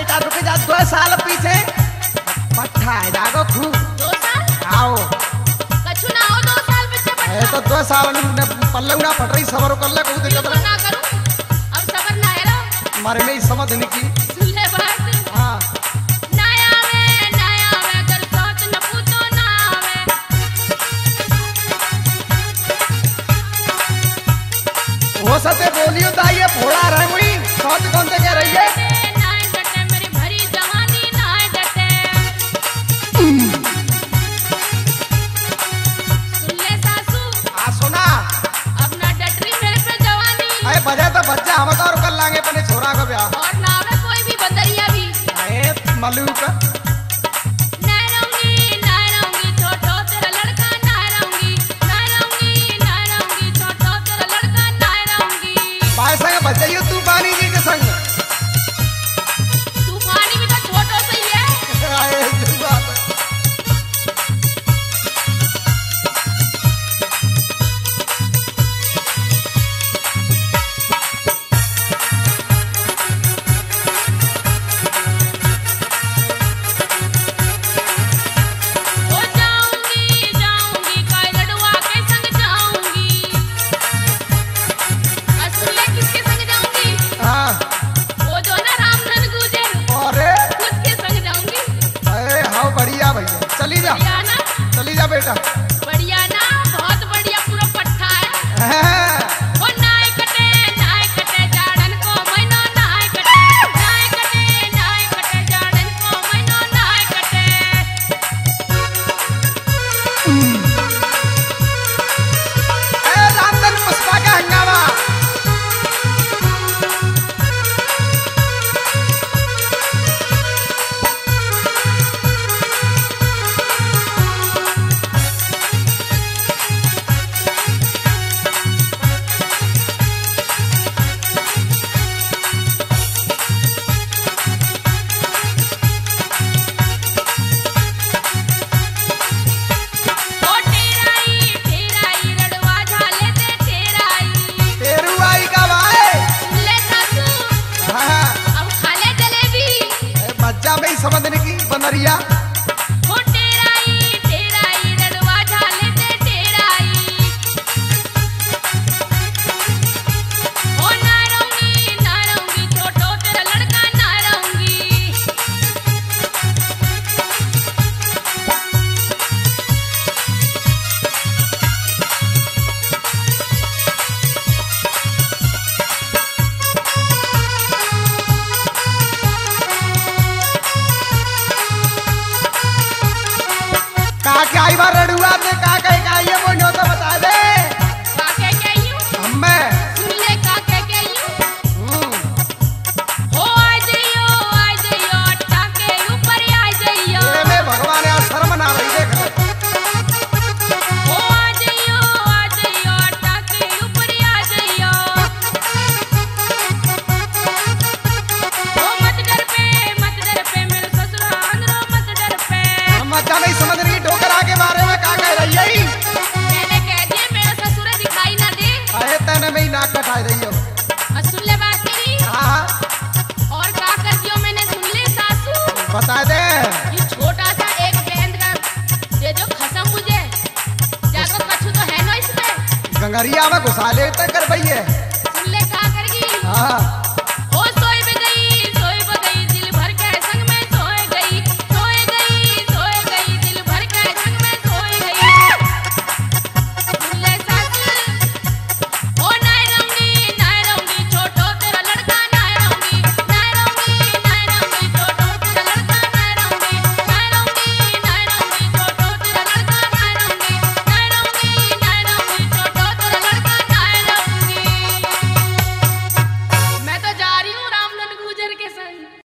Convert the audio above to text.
बेटा रुक जा 2 साल पीछे पट्ठा है जागो खूब 2 साल आओ कछु ना हो 2 साल पीछे पट्ठा ए तो 2 साल ने पल्ले उड़ा पट रही सबर कर ले कोई दिक्कत ना करूं अब सबर ना है रो मारे में ही समझ नहीं की सुन ले बात हां नया में कर सोच न पूछो ना आवे हो सते बोलियो ताई ये फोड़ा रह हुई सोच कौन से कह रही है बजा तो बच्चा हम तो कर लांगे पने छोरा का ब्याह और ना में कोई भी बंदरिया भी अरे मलूक ना रहूंगी छोटो तेरा लड़का ना रहूंगी छोटो तेरा लड़का ना रहूंगी बाय संग बजाइयो तूफानी जी के संग तूफानी भी तो छोटो से ही है आए बात चली जा बेटा बढ़िया ना बहुत बढ़िया पूरा पट्टा है ओ नाय कटे जाड़न को महीनो नाय कटे जाड़न को महीनो नाय कटे ए रामधन पुष्पा का हंगामा समझने की बनरिया ओ टेराई रड़वा झाले ते टेराई ओ ना रहूंगी छोटो तेरा लड़का ना रहूंगी क्या आई बार रड़ुआ ने का ये बोलो तो बता दे काके के यूं हम्मे सुन ले काके के यूं हो आ जाइयो अट्टा के ऊपर आ जाइयो ये में भगवान यार शर्म ना रही देख हो आ जाइयो अट्टा के ऊपर आ जाइयो ओ मत डर पे मेरे ससुराल रो मत डर पे हम अच्छा नहीं समझ रही ठोकरा के बारे में का कह रही है मैंने कह दिया मेरा ससुर दिखाई ना दे अरे तने में ही नाक कटाई रही हो सुन ले बात मेरी हां और का कर दियो मैंने सुन ले सासू बता दे ये छोटा सा एक गेंद का दे दो खसम मुझे जाकर कछु तो है ना इसमें गंगरिया में घुसा ले तक कर भई है सुन ले का करगी हां